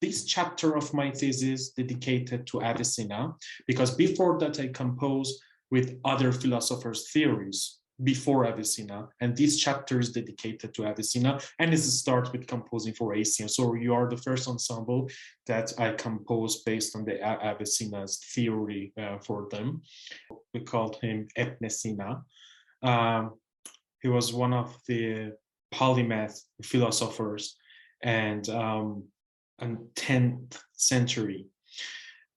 This chapter of my thesis dedicated to Avicenna, because before that I composed with other philosophers' theories before Avicenna, and this chapter is dedicated to Avicenna, and it starts with composing for ACM. So you are the first ensemble that I composed based on the Avicenna's theory for them. We called him Ibn Sina. He was one of the polymath philosophers and 10th century.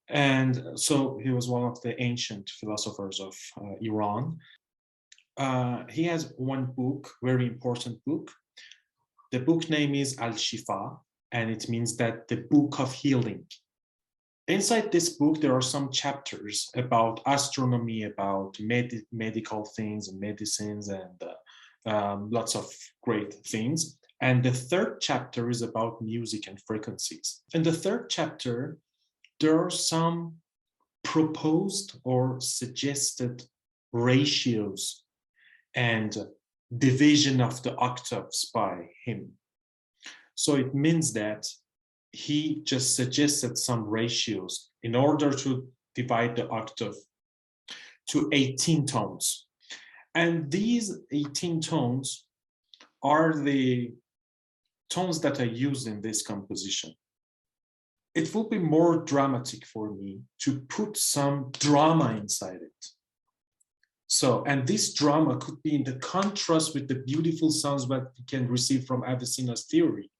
And so he was one of the ancient philosophers of Iran. He has one book, very important book. The book name is Al-Shifa, and it means that the book of healing. Inside this book, there are some chapters about astronomy, about medical things and medicines and lots of great things. And the third chapter is about music and frequencies. In the third chapter, there are some proposed or suggested ratios and division of the octaves by him. So it means that he just suggested some ratios in order to divide the octave to 18 tones. And these 18 tones are the tones that I use in this composition. It will be more dramatic for me to put some drama inside it. So, and this drama could be in the contrast with the beautiful sounds that we can receive from Avicenna's theory.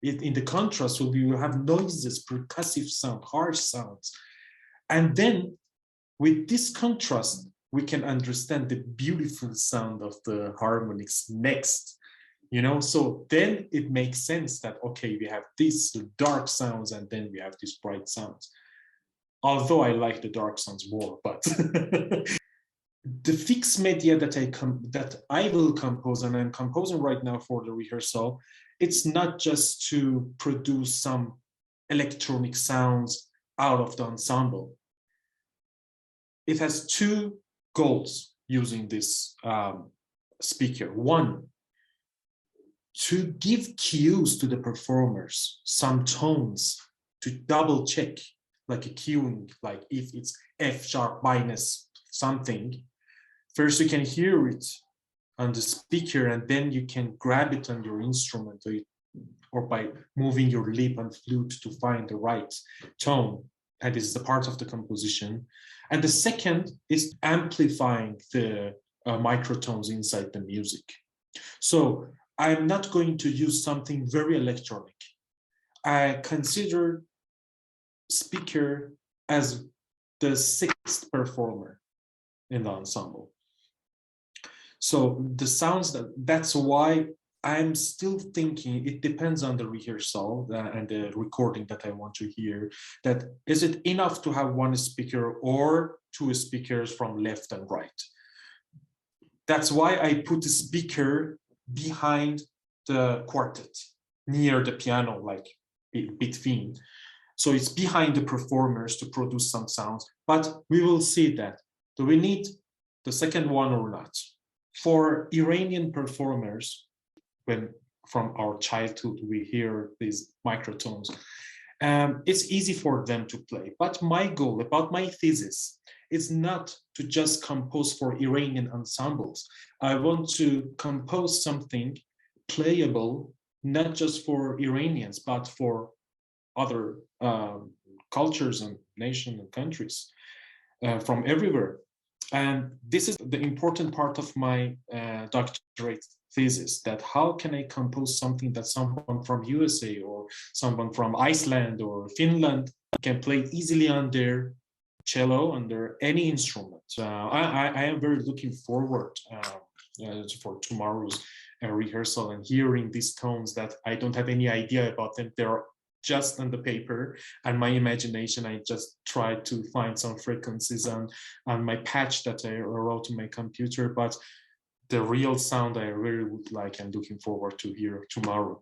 In the contrast, we will have noises, percussive sound, harsh sounds. And then with this contrast, we can understand the beautiful sound of the harmonics next. You know, so then it makes sense that, okay, we have these dark sounds and then we have these bright sounds. Although I like the dark sounds more, but the fixed media that I will compose, and I'm composing right now for the rehearsal, it's not just to produce some electronic sounds out of the ensemble. It has two goals using this speaker. One, to give cues to the performers, some tones to double check, like a cueing, like if it's F sharp minus something, first you can hear it on the speaker and then you can grab it on your instrument or by moving your lip and flute to find the right tone. And this is the part of the composition. And the second is amplifying the microtones inside the music. So I'm not going to use something very electronic. I consider speaker as the sixth performer in the ensemble. So the sounds, that's why I'm still thinking, it depends on the rehearsal and the recording that I want to hear, that is it enough to have one speaker or two speakers from left and right? That's why I put the speaker behind the quartet, near the piano, like between. So it's behind the performers to produce some sounds, but we will see that. Do we need the second one or not? For Iranian performers, when from our childhood we hear these microtones, it's easy for them to play. But my goal about my thesis is not to just compose for Iranian ensembles. I want to compose something playable, not just for Iranians, but for other cultures and nations and countries from everywhere. And this is the important part of my doctorate thesis, that how can I compose something that someone from USA or someone from Iceland or Finland can play easily on their cello, under any instrument. I am very looking forward for tomorrow's rehearsal and hearing these tones that I don't have any idea about them. They're just on the paper and my imagination. I just tried to find some frequencies on my patch that I wrote on my computer, but the real sound I really would like and looking forward to hear tomorrow.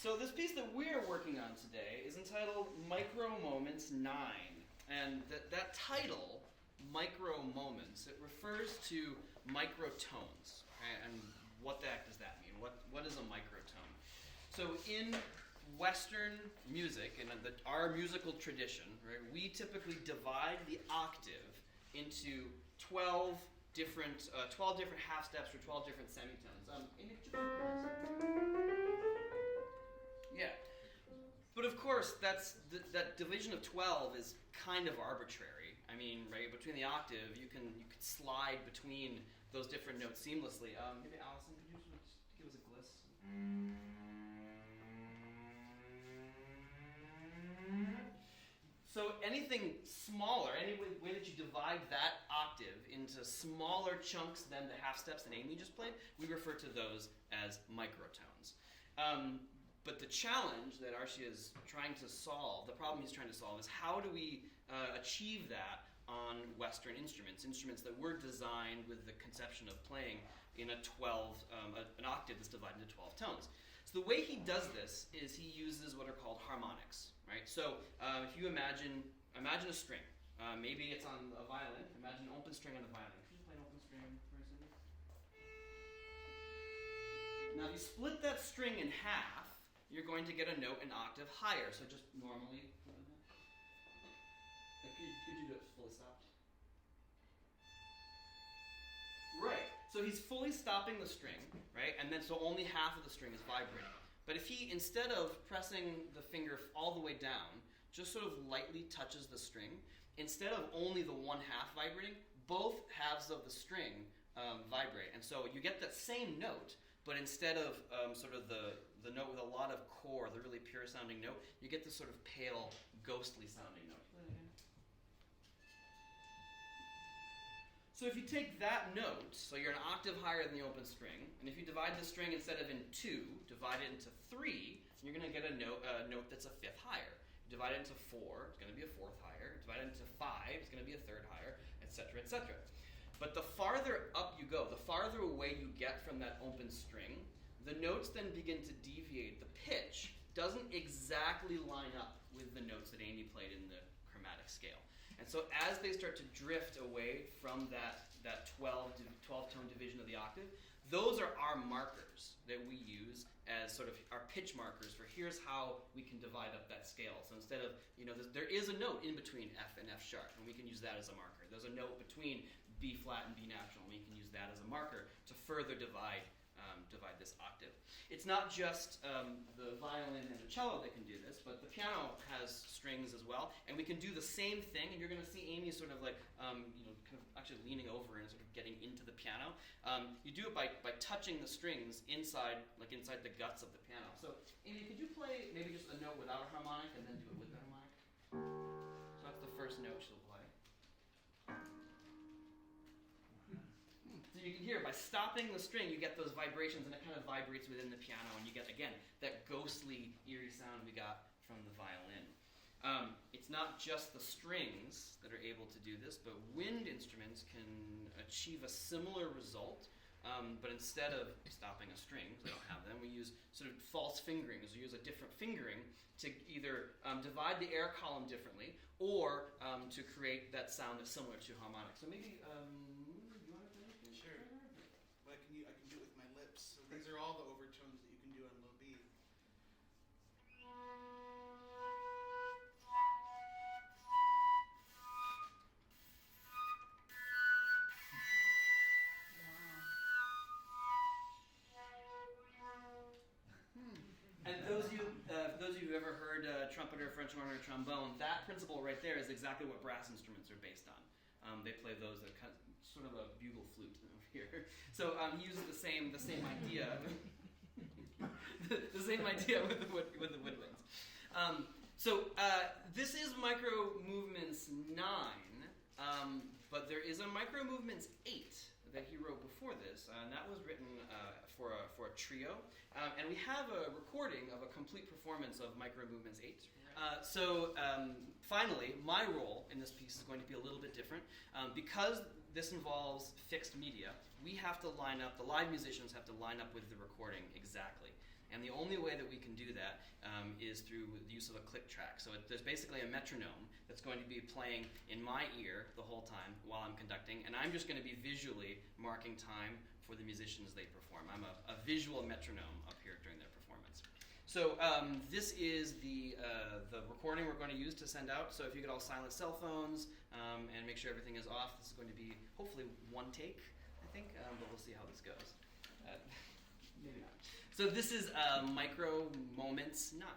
So this piece that we're working on today is entitled Micro Moments 9. And that title, Micro Moments, it refers to microtones. Right? And what the heck does that mean? What is a microtone? So in Western music, in our musical tradition, right, we typically divide the octave into 12 different half steps or 12 different semitones. Yeah. But of course, that division of 12 is kind of arbitrary. I mean, right, between the octave, you could slide between those different notes seamlessly. Maybe Allison, could you just give us a gliss? So anything smaller, any way that you divide that octave into smaller chunks than the half steps that Amy just played, we refer to those as microtones. But the challenge that Arshia is trying to solve, the problem he's trying to solve, is how do we achieve that on Western instruments that were designed with the conception of playing in an octave that's divided into 12 tones. So the way he does this is he uses what are called harmonics, right? So if you imagine a string, maybe it's on a violin. Imagine an open string on a violin. Can you play an open string for a second? Now if you split that string in half, you're going to get a note an octave higher. So just normally, could you do it fully stopped? Right. So he's fully stopping the string, right? And then so only half of the string is vibrating. But if he, instead of pressing the finger all the way down, just sort of lightly touches the string, instead of only the one half vibrating, both halves of the string vibrate. And so you get that same note, but instead of sort of the note with a lot of core, the really pure sounding note, you get this sort of pale, ghostly sounding note. So if you take that note, so you're an octave higher than the open string, and if you divide the string instead of in 2, divide it into 3, you're going to get a note that's a fifth higher. Divide it into 4, it's going to be a fourth higher. Divide it into 5, it's going to be a third higher, etc., etc. But the farther up you go, the farther away you get from that open string, the notes then begin to deviate. The pitch doesn't exactly line up with the notes that Amy played in the chromatic scale. And so as they start to drift away from that 12-tone division of the octave, those are our markers that we use as sort of our pitch markers for here's how we can divide up that scale. So instead of, there is a note in between F and F sharp, and we can use that as a marker. There's a note between B flat and B natural, and we can use that as a marker to further divide this octave. It's not just the violin and the cello that can do this, but the piano has strings as well, and we can do the same thing. And you're going to see Amy sort of like, kind of actually leaning over and sort of getting into the piano. You do it by touching the strings inside the guts of the piano. So, Amy, could you play maybe just a note without a harmonic and then do it with the harmonic? So that's the first note she'll play. So you can hear by stopping the string, you get those vibrations, and it kind of vibrates within the piano, and you get, again, that ghostly, eerie sound we got from the violin. It's not just the strings that are able to do this, but wind instruments can achieve a similar result, but instead of stopping a string, because I don't have them, we use sort of false fingerings. We use a different fingering to either divide the air column differently, or to create that sound that's similar to harmonic. So maybe, you want to play? Sure. Well, I can do it with my lips. So these are all the overtones that you can do on low B. And those of you who've ever heard trumpet or French horn or trombone, that principle right there is exactly what brass instruments are based on. They play those that are kind of, sort of a bugle flute over here. So he uses the same idea, the same idea with the woodwinds. So this is Micro Movements 9, but there is a Micro Movements 8 that he wrote before this, and that was written for a trio. And we have a recording of a complete performance of Micro Movements 8. So finally, my role in this piece is going to be a little bit different. Because this involves fixed media, we have to line up, the live musicians have to line up with the recording exactly. And the only way that we can do that is through the use of a click track. So there's basically a metronome that's going to be playing in my ear the whole time while I'm conducting, and I'm just going to be visually marking time for the musicians they perform. I'm a visual metronome up here during their performance. So this is the recording we're going to use to send out. So if you could all silence cell phones and make sure everything is off, this is going to be hopefully one take, I think, but we'll see how this goes. Maybe not. So this is Micro Moments 9.